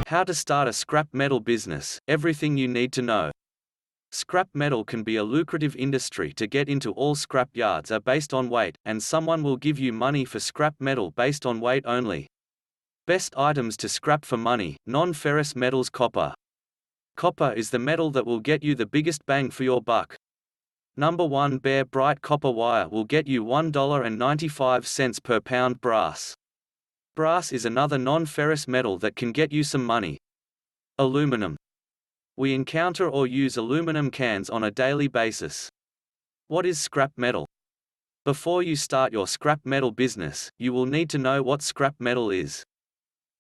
How to start a scrap metal business, everything you need to know. Scrap metal can be a lucrative industry. To get into. All scrap yards are based on weight, and someone will give you money for scrap metal based on weight only. Best items to scrap for money: non-ferrous metals copper. Copper is the metal that will get you the biggest bang for your buck. Number 1, bare bright copper wire will get you $1.95 per pound. Brass. Brass is another non-ferrous metal that can get you some money. Aluminum. We encounter or use aluminum cans on a daily basis. What is scrap metal? Before you start your scrap metal business, you will need to know what scrap metal is.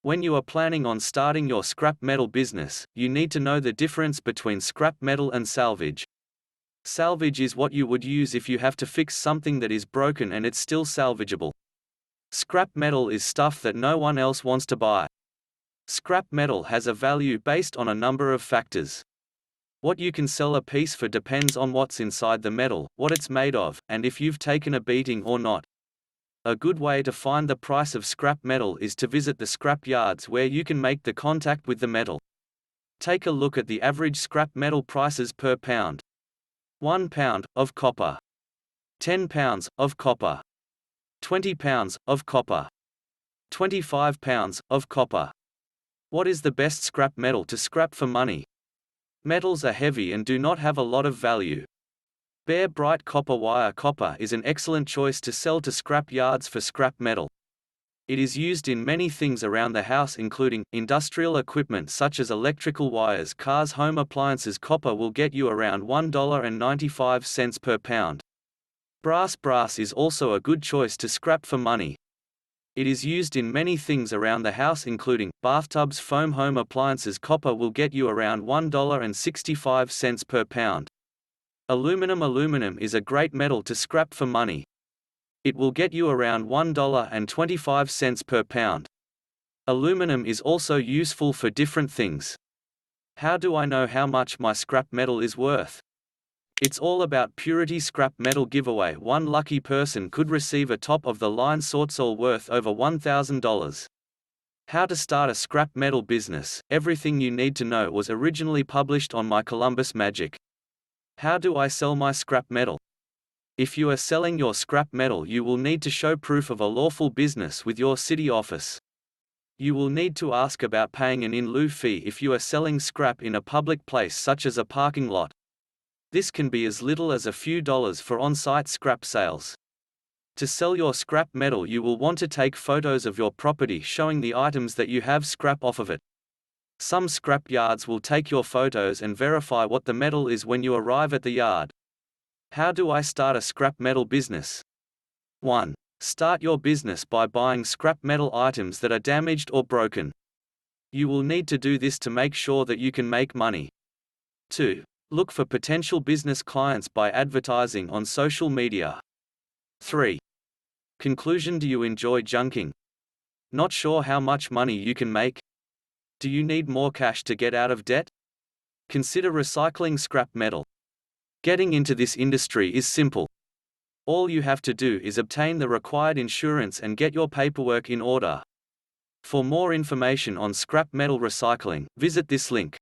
When you are planning on starting your scrap metal business, you need to know the difference between scrap metal and salvage. Salvage is what you would use if you have to fix something that is broken and it's still salvageable. Scrap metal is stuff that no one else wants to buy. Scrap metal has a value based on a number of factors. What you can sell a piece for depends on what's inside the metal, what it's made of, and if you've taken a beating or not. A good way to find the price of scrap metal is to visit the scrap yards where you can make the contact with the metal. Take a look at the average scrap metal prices per pound. 1 pound of copper. 10 pounds of copper. 20 pounds of copper. 25 pounds of copper. What is the best scrap metal to scrap for money? Metals are heavy and do not have a lot of value. Bare bright copper wire copper is an excellent choice to sell to scrap yards for scrap metal. It is used in many things around the house, including industrial equipment such as electrical wires, cars, home appliances. Copper will get you around $1.95 per pound. Brass is also a good choice to scrap for money. It is used in many things around the house, including bathtubs, foam, home appliances. Copper will get you around $1.65 per pound. Aluminum is a great metal to scrap for money. It will get you around $1.25 per pound. Aluminum is also useful for different things. How do I know how much my scrap metal is worth? It's all about purity. Scrap metal giveaway: one lucky person could receive a top-of-the-line Sortsol worth over $1,000. How to start a scrap metal business, everything you need to know was originally published on my Columbus Magic. How do I sell my scrap metal? If you are selling your scrap metal, you will need to show proof of a lawful business with your city office. You will need to ask about paying an in lieu fee if you are selling scrap in a public place such as a parking lot. This can be as little as a few dollars for on-site scrap sales. To sell your scrap metal, you will want to take photos of your property showing the items that you have scrap off of it. Some scrap yards will take your photos and verify what the metal is when you arrive at the yard. How do I start a scrap metal business? 1. Start your business by buying scrap metal items that are damaged or broken. You will need to do this to make sure that you can make money. 2. Look for potential business clients by advertising on social media. 3. Conclusion: do you enjoy junking? Not sure how much money you can make? Do you need more cash to get out of debt? Consider recycling scrap metal. Getting into this industry is simple. All you have to do is obtain the required insurance and get your paperwork in order. For more information on scrap metal recycling, visit this link.